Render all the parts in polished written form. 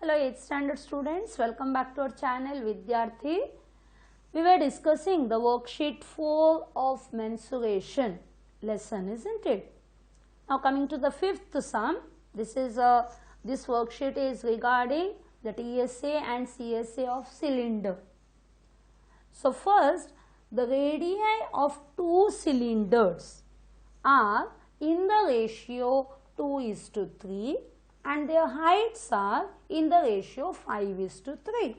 Hello 8th standard students, welcome back to our channel Vidyarthi. We were discussing the worksheet 4 of mensuration lesson, isn't it? Now coming to the fifth sum, this worksheet is regarding the TSA and CSA of cylinder. So first, the radii of two cylinders are in the ratio 2:3 and their heights are in the ratio 5:3.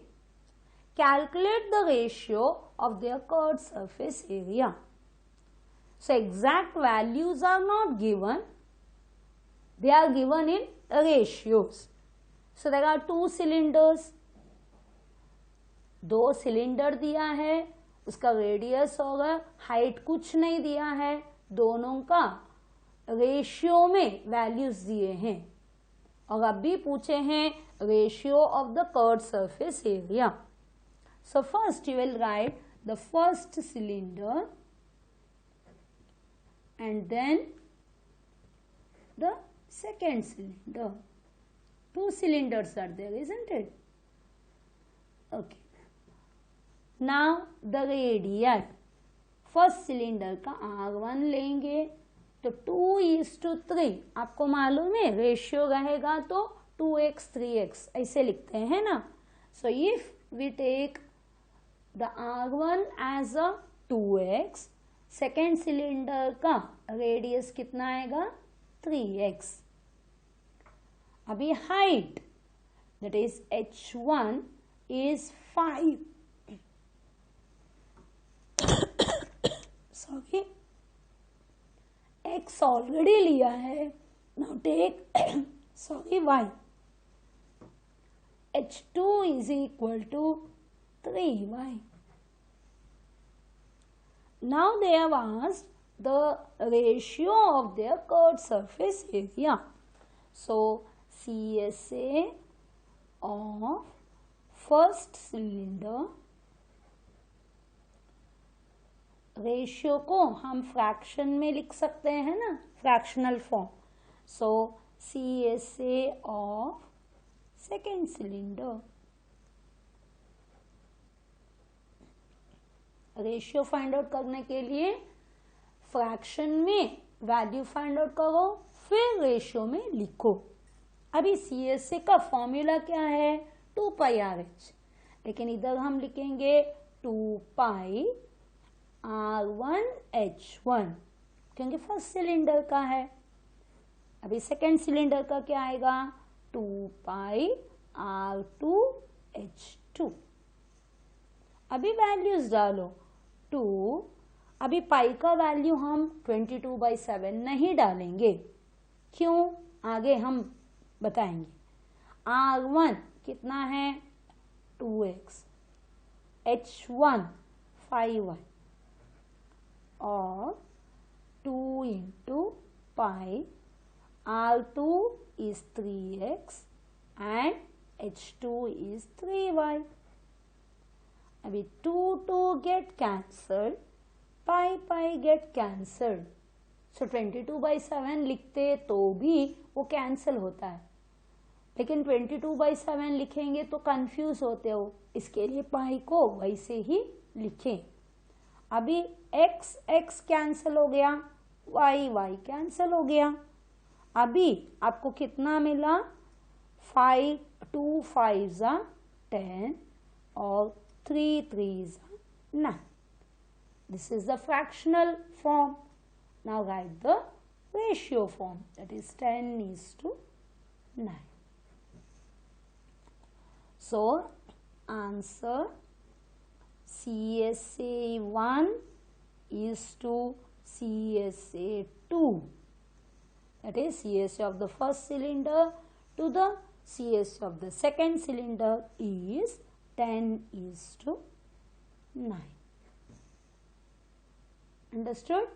Calculate the ratio of their curved surface area. So exact values are not given, they are given in ratios. So there are two cylinders, दो cylinder दिया है, उसका radius होगा, height कुछ नहीं दिया है, दोनों का रेशियो में वैल्यूज दिए हैं और अभी पूछे हैं ratio of the curved surface area. So first you will write the first cylinder and then the second cylinder. Two cylinders are there, isn't it? Okay. Now the radii. First cylinder का R1 लेंगे तो 2:3. आपको मालूम है ratio रहेगा तो 2x 3x ऐसे लिखते हैं ना. So if we take the R1 as a 2x, second cylinder का रेडियस कितना आएगा 3x. अभी height that is h1 is 5. Sorry, x already लिया है. Now take sorry y. h2 is equal to 3y. Now they have asked the ratio of their curved surface area. So CSA of first cylinder, रेशियो को हम fraction में लिख सकते हैं ना, fractional form. So CSA of second cylinder. Ratio find out करने के लिए फ्रैक्शन में वैल्यू फाइंड आउट करो, फिर रेशियो में लिखो. अभी CSA का फॉर्मूला क्या है 2πRH, लेकिन इधर हम लिखेंगे 2π R1H1 क्योंकि फर्स्ट सिलेंडर का है. अभी सेकेंड सिलेंडर का क्या आएगा 2π R2H2. अभी वैल्यूज डालो 2. अभी पाई का वैल्यू हम 22/7 नहीं डालेंगे, क्यों आगे हम बताएंगे. R1 कितना है 2x, H1 5y और 2 into pi. R2 is 3x and H2 is 3y. अभी 2 get cancelled, pi get cancelled. So 22/7 लिखते तो भी वो कैंसिल होता है, लेकिन 22/7 लिखेंगे तो कंफ्यूज होते हो, इसके लिए पाई को वैसे ही लिखें. अभी x कैंसिल हो गया, y कैंसिल हो गया. अभी आपको कितना मिला 5 2 5 10 और 3 3 9. This is the fractional form. Now write the ratio form, that is 10:9. So answer CSA1 is to CSA2, that is CSA of the first cylinder to the CSA of the second cylinder is 10:9. Understood?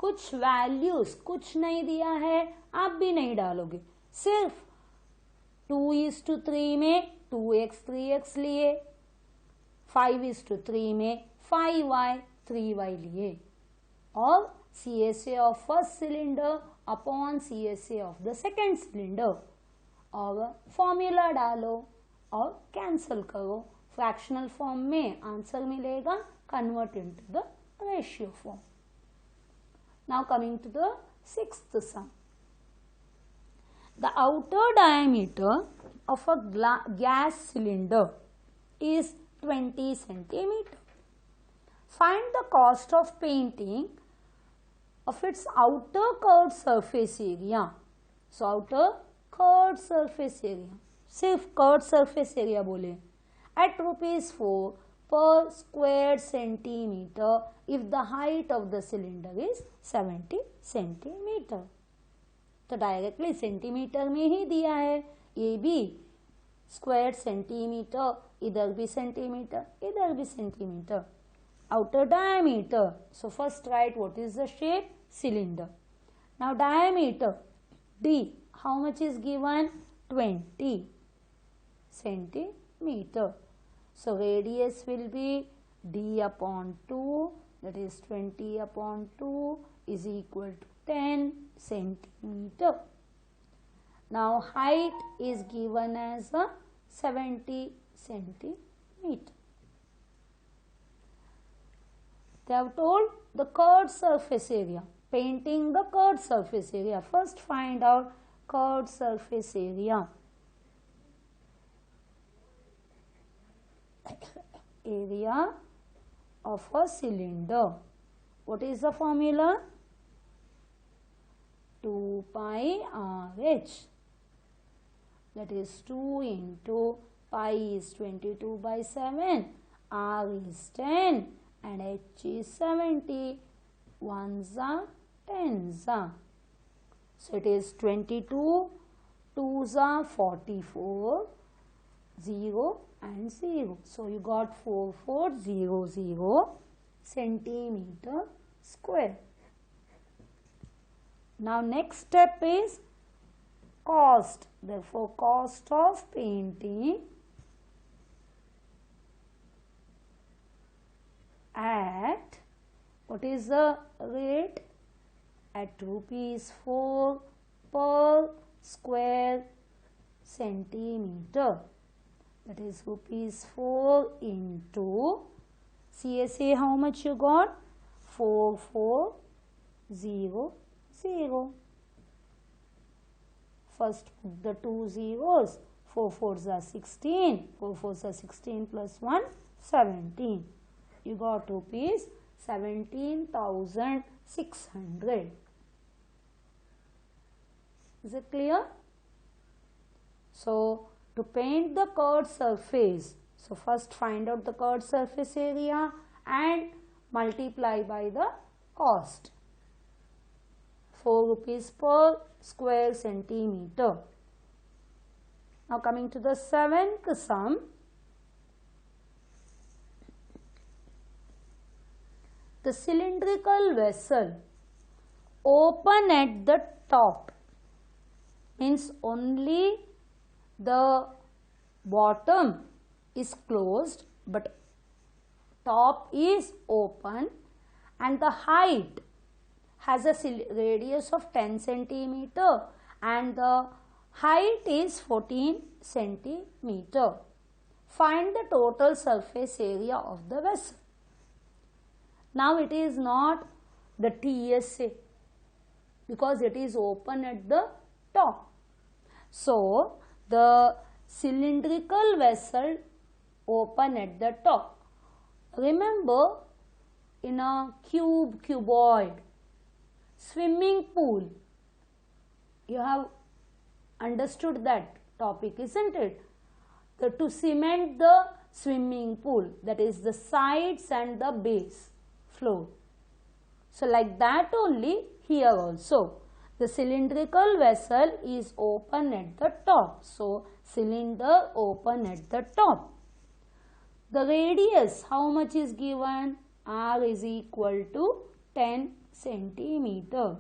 कुछ values कुछ नहीं दिया है, आप भी नहीं डालोगे, सिर्फ 2:3 में 2x 3x लिए, 5:3 में 5y 3y लिए और CSA of first cylinder upon CSA of the second cylinder. और फॉर्मूला डालो और कैंसिल करो, फ्रैक्शनल फॉर्म में आंसर मिलेगा, convert into the ratio form. Now coming to the sixth sum. The outer diameter of a gas cylinder is 20 centimeter. Find the cost of painting of its outer curved surface area. So outer curved surface area, सिर्फ curved surface area बोले, at ₹4 per square centimeter if the height of the cylinder is 70 centimeter. तो directly centimetre में ही दिया है, ये भी square centimetre, इधर भी सेंटीमीटर, इधर भी centimetre. Outer diameter, so first write what is the shape, cylinder. Now diameter, D, how much is given, 20 centimeter. So radius will be D upon 2, that is 20 upon 2 is equal to 10 centimeter. Now height is given as a 70 centimeter. They have told the curved surface area, painting the curved surface area. First find out curved surface area. Area of a cylinder. What is the formula? 2 pi RH. That is 2 into pi is 22 by 7, R is 10 and H is 70. 1s are 10s are. So it is 22, 2s are 44, 0 and 0. So you got 4400 centimeter square. Now next step is cost. Therefore cost of painting at, what is the rate? At ₹4 per square centimeter. That is ₹4 into, CSA how much you got? 4400. First put the 2 zeros, 4 4s are 16, 4 4s are 16 plus 1, 17. You got ₹17,600. Is it clear? So to paint the curved surface, so first find out the curved surface area and multiply by the cost. ₹4 per square centimeter. Now coming to the seventh sum. The cylindrical vessel open at the top, means only the bottom is closed but top is open, and the height has a radius of 10 centimeter and the height is 14 centimeter. Find the total surface area of the vessel. Now it is not the TSA because it is open at the top. So the cylindrical vessel open at the top. Remember, in a cuboid, swimming pool, you have understood that topic, isn't it? To cement the swimming pool, that is the sides and the base floor. So like that only here also. The cylindrical vessel is open at the top. So cylinder open at the top. The radius, how much is given? R is equal to 10 centimeter.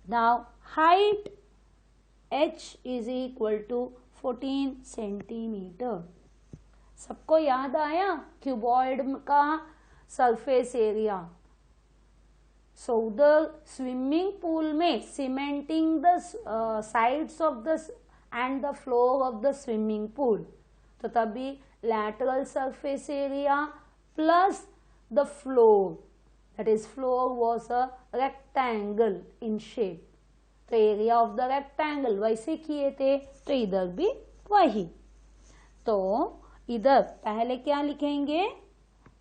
Now height H is equal to 14 centimeter. सबको याद आया cuboid का surface area So the swimming pool में cementing the sides of the and the floor of the swimming pool, तो तभी lateral surface area plus the floor, that is floor was a rectangle in shape, तो area of the rectangle वैसे किए थे, तो इधर भी वही। तो इधर पहले क्या लिखेंगे,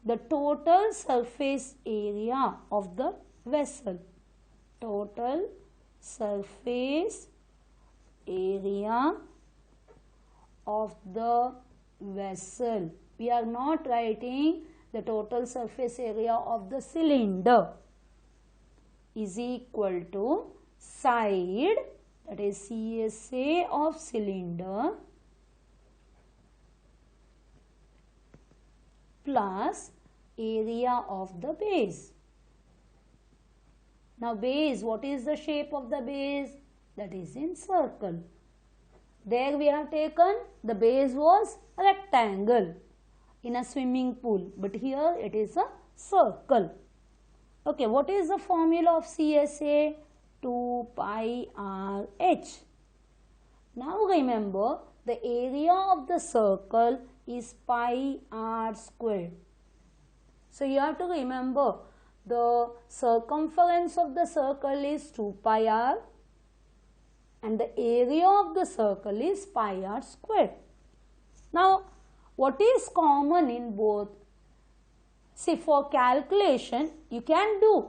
the total surface area of the vessel, total surface area of the vessel. We are not writing the total surface area of the cylinder is equal to side, that is CSA of cylinder, plus area of the base. Now base, what is the shape of the base? That is in circle. There we have taken the base was a rectangle in a swimming pool, but here it is a circle. Okay, what is the formula of CSA? 2 pi r h. Now remember, the area of the circle is pi r squared. So you have to remember, the circumference of the circle is 2 pi r and the area of the circle is pi r squared. Now what is common in both? See, for calculation you can do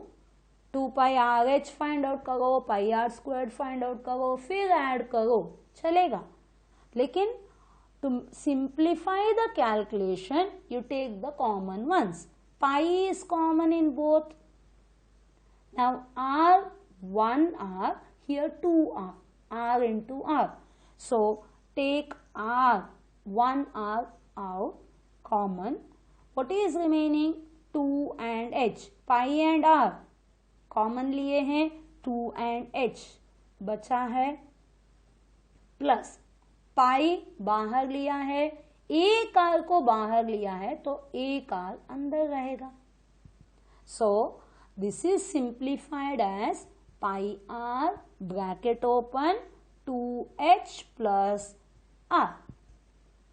2 pi r h find out करो, pi r squared find out करो, फिर add करो, चलेगा। लेकिन to simplify the calculation you take the common ones. Pi is common in both. Now r, 1 r, here 2 r, r into r. So take r, 1 r out, common. What is remaining? 2 and h. Pi and r common लिए हैं, 2 and h बचा है, plus pi बाहर लिया है, एक are को बाहर लिया है तो एक आर अंदर रहेगा। So this is simplified as pi r bracket open 2h plus r.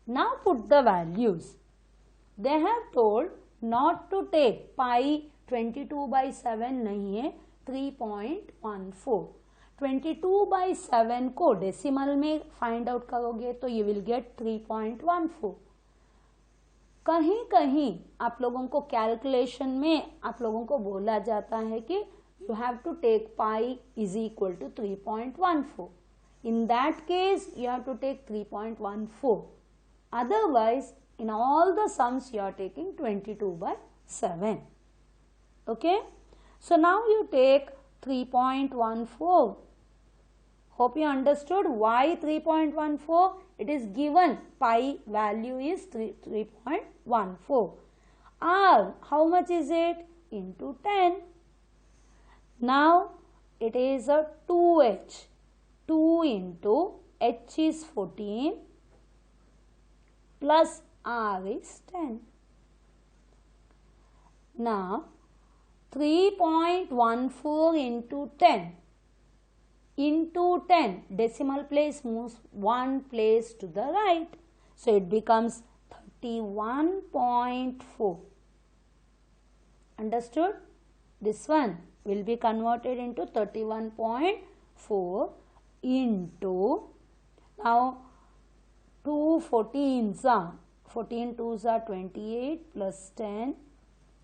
Now put the values. They have told not to take pi 22/7 नहीं है, 3.14. 22/7 को डेसिमल में फाइंड आउट करोगे तो यू विल गेट 3.14. कहीं कहीं आप लोगों को कैलकुलेशन में आप लोगों को बोला जाता है कि you have to take pi is equal to 3.14. In that case you have to take 3.14. Otherwise in all the sums you are taking 22/7. Okay, so now you take 3.14. Hope you understood why 3.14. It is given pi value is 3.14. R, how much is it? Into 10. Now it is a 2h. 2 into h is 14 plus r is 10. Now 3.14 into 10 into 10, decimal place moves one place to the right, so it becomes 31.4. Understood? This one will be converted into 31.4 into, now 2 14s are 14 2s are 28 plus 10,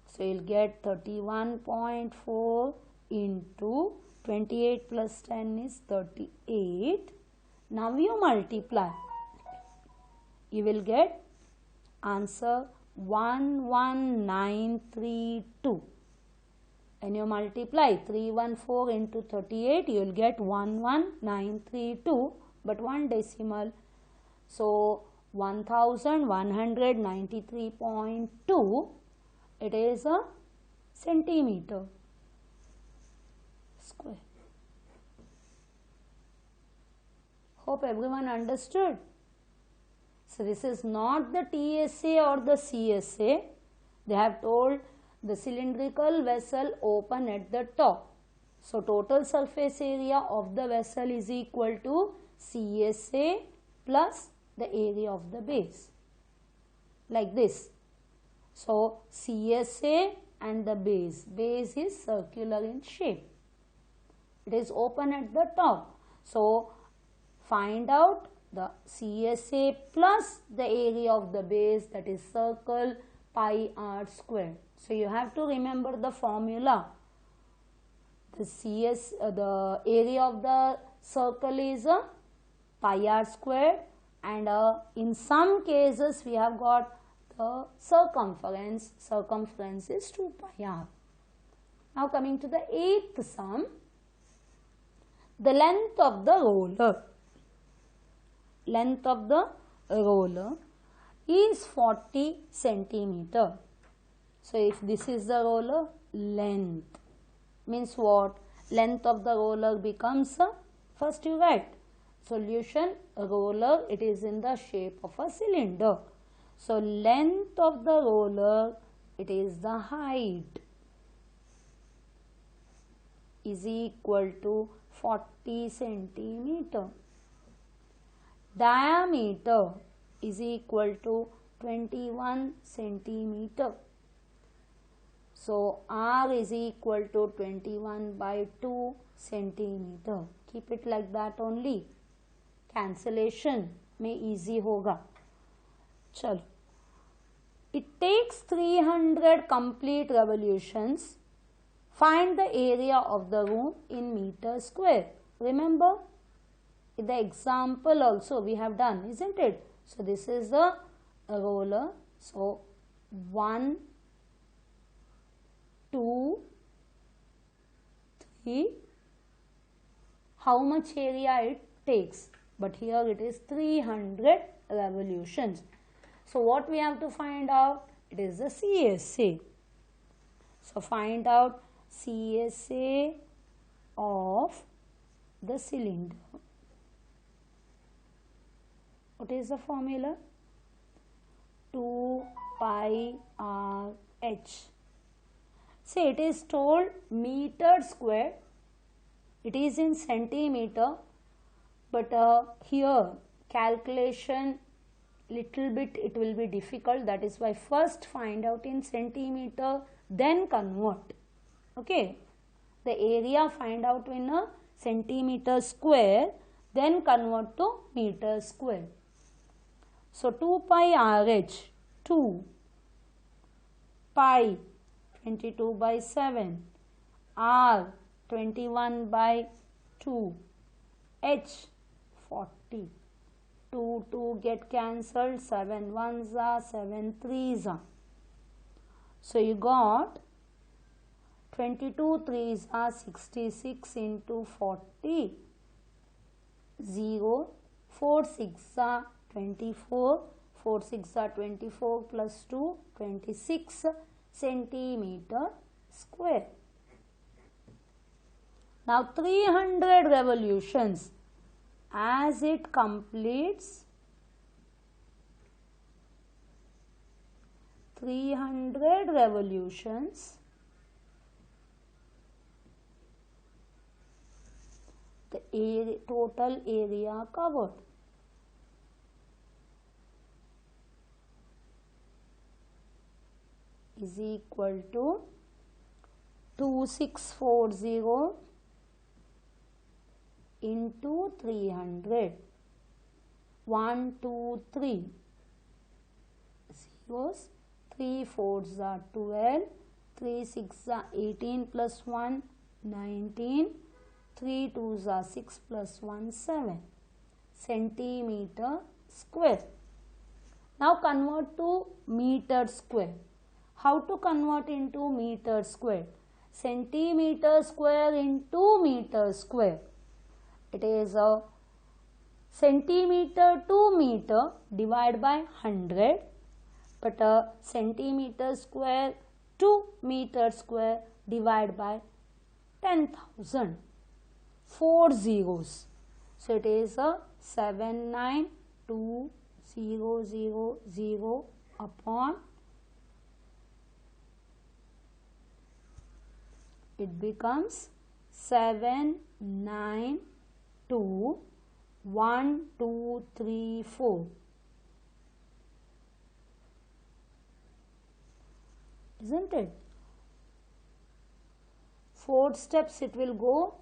so you'll get 31.4 into 28 plus 10 is 38. Now you multiply, you will get answer 11932. When you multiply 314 into 38, you will get 11932, but one decimal, so 1193.2, it is a centimeter square. Hope everyone understood. So this is not the TSA or the CSA. They have told the cylindrical vessel open at the top. So total surface area of the vessel is equal to CSA plus the area of the base, like this. So CSA and the base is circular in shape. It is open at the top. So find out the CSA plus the area of the base, that is circle, pi r squared. So you have to remember the formula. The area of the circle is pi r squared, and in some cases we have got the circumference is 2 pi r. Now coming to the 8th sum, the length of the roller. Length of the roller is 40 centimeter. So if this is the roller, length means what? Length of the roller becomes, first you write solution, roller, it is in the shape of a cylinder. So length of the roller, it is the height, is equal to 40 centimeter. Diameter is equal to 21 centimeter. So R is equal to 21 by 2 centimeter. Keep it like that only. Cancellation में easy होगा. चलो. It takes 300 complete revolutions. Find the area of the room in meter square. Remember, in the example also we have done, isn't it? So this is the roller. So 1, 2, 3. How much area it takes? But here it is 300 revolutions. So what we have to find out? It is the CSA. So find out CSA of the cylinder. What is the formula? 2 pi r h. See, it is told meter square. It is in centimeter, but here calculation little bit it will be difficult. That is why first find out in centimeter, then convert. Okay, the area find out in a centimeter square, then convert to meter square. So 2 pi RH, 2 pi 22 by 7, R 21 by 2, H 40. 2 get cancelled, 7 1s are, 7 3s are. So you got 22 3s are 66 into 40, 0, 4 6 are 24, 4 6 are 24 plus 2, 26 centimeter square. Now 300 revolutions. As it completes 300 revolutions, the total area covered is equal to 2640 into 300. 1 2 3 zeros, 3 4s are 12, 3 6 are 18 plus 1 19, 3 2s are 6 plus 1 7 centimeter square. Now convert to meter square. How to convert into meter square? Centimeter square into meter square. It is a centimeter to meter divided by 100, but a centimeter square to meter square divided by 10,000. 4 zeros. So it is a 792,000 upon it becomes 792.1234. Isn't it? 4 steps it will go.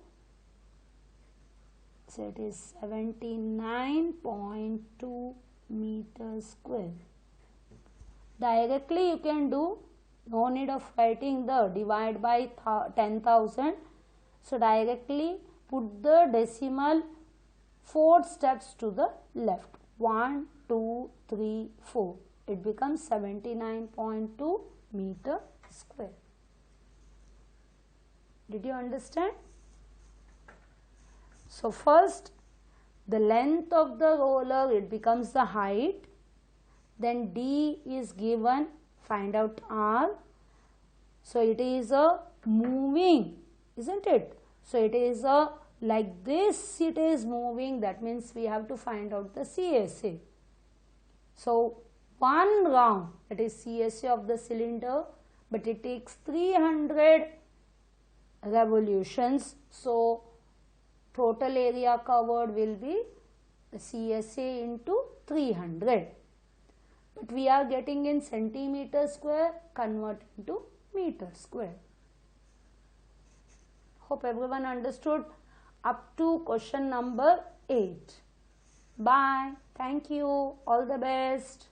So it is 79.2 meters square. Directly you can do, no need of writing the divide by 10,000. So directly put the decimal 4 steps to the left. 1, 2, 3, 4. It becomes 79.2 meter square. Did you understand? So first the length of the roller, it becomes the height. Then D is given, find out R. So it is a moving, isn't it? So it is a like this, it is moving, that means we have to find out the CSA. So one round, that is CSA of the cylinder, but it takes 300 revolutions. So total area covered will be the CSA into 300. But we are getting in centimeter square, convert into meter square. Hope everyone understood up to question number 8. Bye. Thank you. All the best.